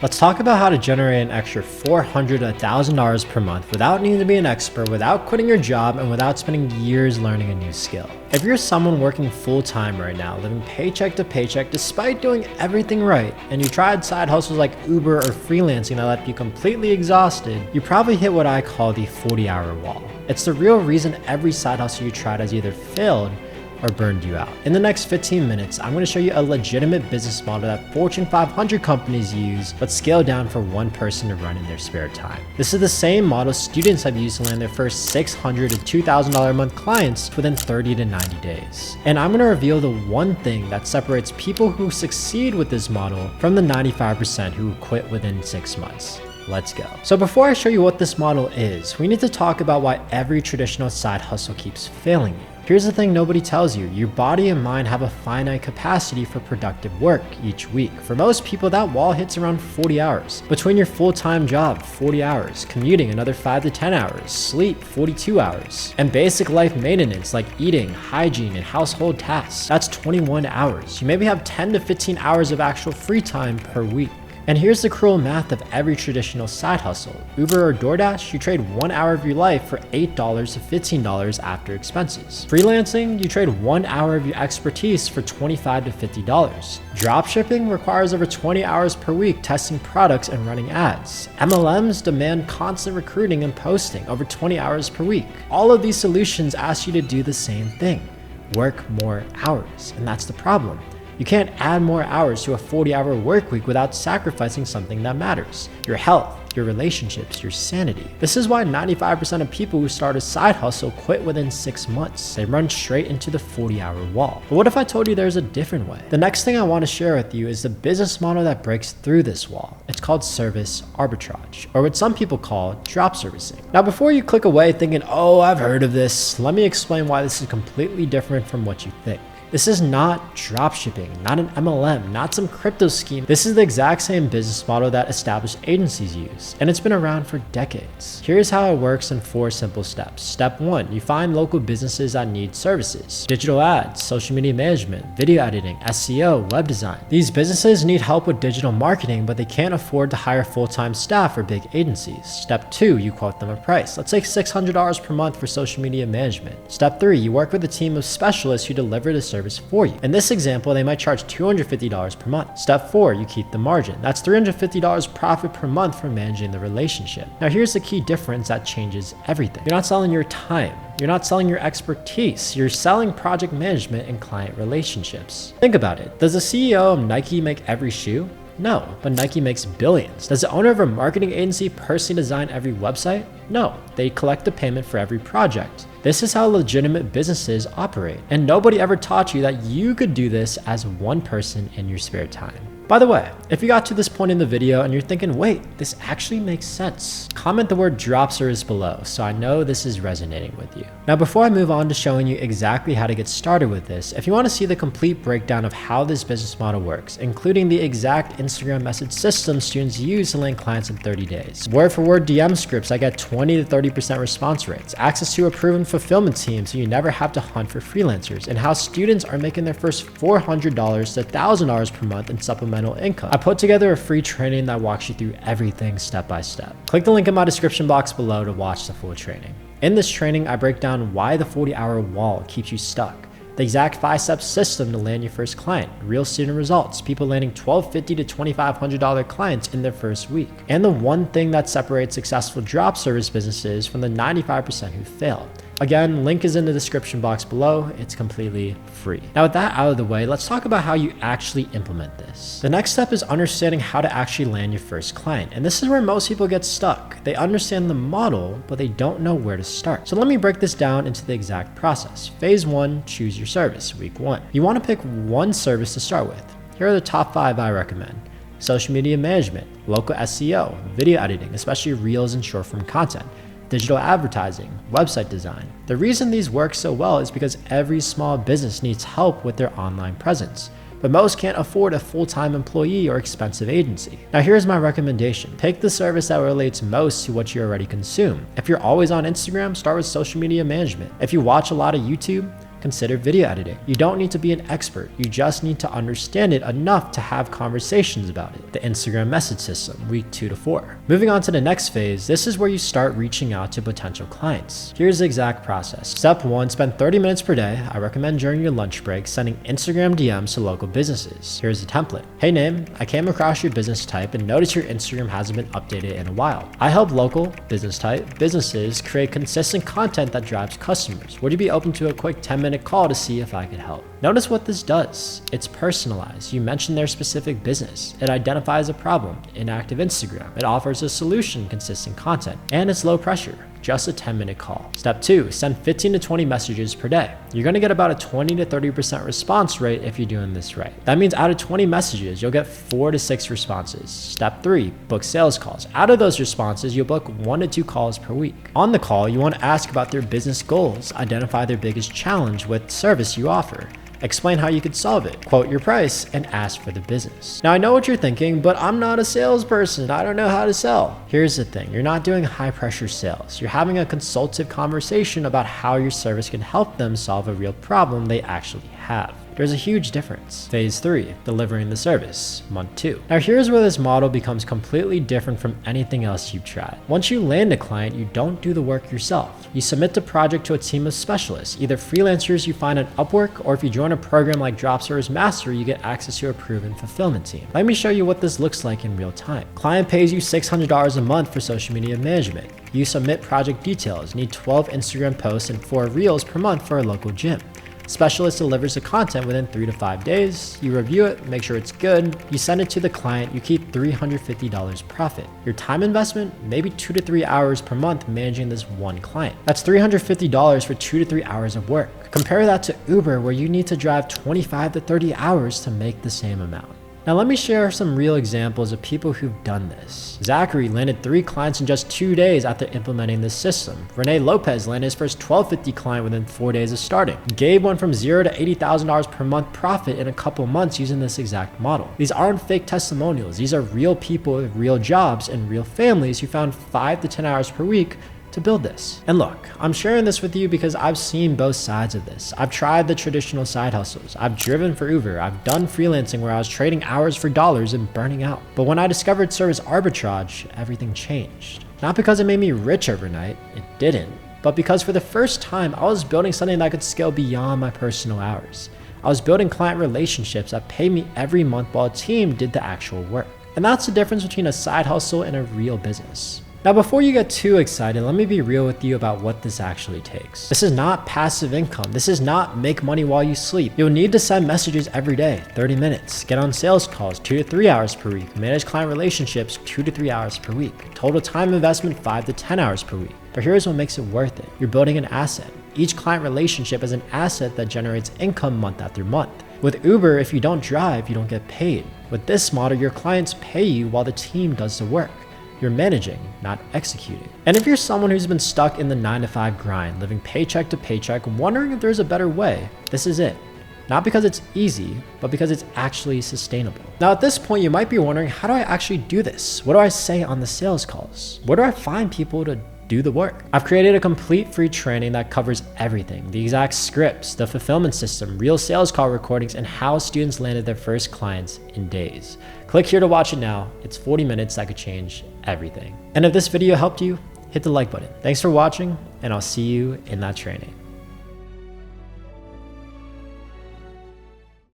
Let's talk about how to generate an extra $400 to $1,000 per month without needing to be an expert, without quitting your job, and without spending years learning a new skill. If you're someone working full-time right now, living paycheck to paycheck despite doing everything right, and you tried side hustles like Uber or freelancing that left you completely exhausted, you probably hit what I call the 40-hour wall. It's the real reason every side hustle you tried has either failed or burned you out. In the next 15 minutes, I'm going to show you a legitimate business model that Fortune 500 companies use, but scale down for one person to run in their spare time. This is the same model students have used to land their first $600 to $2,000 a month clients within 30 to 90 days. And I'm going to reveal the one thing that separates people who succeed with this model from the 95% who quit within 6 months. Let's go. So before I show you what this model is, we need to talk about why every traditional side hustle keeps failing you. Here's the thing nobody tells you. Your body and mind have a finite capacity for productive work each week. For most people, that wall hits around 40 hours. Between your full-time job, 40 hours, commuting another 5 to 10 hours, sleep, 42 hours, and basic life maintenance like eating, hygiene, and household tasks, that's 21 hours. You maybe have 10 to 15 hours of actual free time per week. And here's the cruel math of every traditional side hustle. Uber or DoorDash, you trade 1 hour of your life for $8 to $15 after expenses. Freelancing, you trade 1 hour of your expertise for $25 to $50. Dropshipping requires over 20 hours per week testing products and running ads. MLMs demand constant recruiting and posting, over 20 hours per week. All of these solutions ask you to do the same thing, work more hours, and that's the problem. You can't add more hours to a 40-hour work week without sacrificing something that matters: your health, your relationships, your sanity. This is why 95% of people who start a side hustle quit within 6 months. They run straight into the 40-hour wall. But what if I told you there's a different way? The next thing I want to share with you is the business model that breaks through this wall. It's called service arbitrage, or what some people call drop servicing. Now, before you click away thinking, oh, I've heard of this, let me explain why this is completely different from what you think. This is not dropshipping, not an MLM, not some crypto scheme. This is the exact same business model that established agencies use, and it's been around for decades. Here's how it works in 4 simple steps. Step 1, you find local businesses that need services: digital ads, social media management, video editing, SEO, web design. These businesses need help with digital marketing, but they can't afford to hire full-time staff or big agencies. Step 2, you quote them a price. Let's say $600 per month for social media management. Step 3, you work with a team of specialists who deliver the service for you. In this example, they might charge $250 per month. Step 4, you keep the margin. That's $350 profit per month for managing the relationship. Now here's the key difference that changes everything. You're not selling your time. You're not selling your expertise. You're selling project management and client relationships. Think about it. Does the CEO of Nike make every shoe? No, but Nike makes billions. Does the owner of a marketing agency personally design every website? No, they collect a payment for every project. This is how legitimate businesses operate, and nobody ever taught you that you could do this as one person in your spare time. By the way, if you got to this point in the video and you're thinking, wait, this actually makes sense, comment the word drop service below so I know this is resonating with you. Now, before I move on to showing you exactly how to get started with this, if you want to see the complete breakdown of how this business model works, including the exact Instagram message system students use to land clients in 30 days, word for word DM scripts that get 20 to 30% response rates, access to a proven fulfillment team so you never have to hunt for freelancers, and how students are making their first $400 to $1,000 per month in supplemental income, I put together a free training that walks you through everything step by step. Click the link in my description box below to watch the full training. In this training, I break down why the 40-hour wall keeps you stuck, the exact 5-step system to land your first client, real student results, people landing $1,250 to $2,500 clients in their first week, and the one thing that separates successful drop service businesses from the 95% who fail. Again, link is in the description box below. It's completely free. Now, with that out of the way, let's talk about how you actually implement this. The next step is understanding how to actually land your first client. And this is where most people get stuck. They understand the model, but they don't know where to start. So let me break this down into the exact process. Phase 1, choose your service. Week 1. You want to pick one service to start with. Here are the top 5 I recommend: social media management, local SEO, video editing, especially reels and short form content, digital advertising, website design. The reason these work so well is because every small business needs help with their online presence, but most can't afford a full-time employee or expensive agency. Now here's my recommendation. Pick the service that relates most to what you already consume. If you're always on Instagram, start with social media management. If you watch a lot of YouTube, Consider video editing. You don't need to be an expert. You just need to understand it enough to have conversations about it. The Instagram message system, week 2 to 4. Moving on to the next phase, this is where you start reaching out to potential clients. Here's the exact process. Step 1, spend 30 minutes per day. I recommend during your lunch break, sending Instagram DMs to local businesses. Here's the template. Hey name, I came across your business type and noticed your Instagram hasn't been updated in a while. I help local business type businesses create consistent content that drives customers. Would you be open to a quick 10-minute call to see if I could help? Notice what this does. It's personalized. You mention their specific business. It identifies a problem, inactive Instagram. It offers a solution, consistent content, and it's low pressure. Just a 10-minute call. Step 2, send 15 to 20 messages per day. You're gonna get about a 20 to 30% response rate if you're doing this right. That means out of 20 messages, you'll get 4 to 6 responses. Step 3, book sales calls. Out of those responses, you'll book 1 to 2 calls per week. On the call, you wanna ask about their business goals, identify their biggest challenge with service you offer. Explain how you could solve it, quote your price, and ask for the business. Now I know what you're thinking, but I'm not a salesperson. I don't know how to sell. Here's the thing, you're not doing high pressure sales. You're having a consultative conversation about how your service can help them solve a real problem they actually have. There's a huge difference. Phase 3, delivering the service, month 2. Now here's where this model becomes completely different from anything else you've tried. Once you land a client, you don't do the work yourself. You submit the project to a team of specialists, either freelancers you find on Upwork, or if you join a program like Dropservice Master, you get access to a proven fulfillment team. Let me show you what this looks like in real time. Client pays you $600 a month for social media management. You submit project details, need 12 Instagram posts and 4 reels per month for a local gym. Specialist delivers the content within 3 to 5 days. You review it, make sure it's good. You send it to the client. You keep $350 profit. Your time investment, maybe 2 to 3 hours per month managing this one client. That's $350 for 2 to 3 hours of work. Compare that to Uber, where you need to drive 25 to 30 hours to make the same amount. Now let me share some real examples of people who've done this. Zachary landed 3 clients in just 2 days after implementing this system. Rene Lopez landed his first 1250 client within 4 days of starting. Gabe went from $0 to $80,000 per month profit in a couple months using this exact model. These aren't fake testimonials. These are real people with real jobs and real families who found 5 to 10 hours per week to build this. And look, I'm sharing this with you because I've seen both sides of this. I've tried the traditional side hustles. I've driven for Uber. I've done freelancing where I was trading hours for dollars and burning out. But when I discovered service arbitrage, everything changed. Not because it made me rich overnight, it didn't, but because for the first time, I was building something that could scale beyond my personal hours. I was building client relationships that paid me every month while a team did the actual work. And that's the difference between a side hustle and a real business. Now, before you get too excited, let me be real with you about what this actually takes. This is not passive income. This is not make money while you sleep. You'll need to send messages every day, 30 minutes, get on sales calls 2 to 3 hours per week, manage client relationships 2 to 3 hours per week, total time investment 5 to 10 hours per week. But here's what makes it worth it. You're building an asset. Each client relationship is an asset that generates income month after month. With Uber, if you don't drive, you don't get paid. With this model, your clients pay you while the team does the work. You're managing, not executing. And if you're someone who's been stuck in the 9 to 5 grind, living paycheck to paycheck, wondering if there's a better way, this is it. Not because it's easy, but because it's actually sustainable. Now at this point, you might be wondering, how do I actually do this? What do I say on the sales calls? Where do I find people to do the work? I've created a complete free training that covers everything: the exact scripts, the fulfillment system, real sales call recordings, and how students landed their first clients in days. Click here to watch it now. It's 40 minutes that could change everything. And if this video helped you, hit the like button. Thanks for watching, and I'll see you in that training.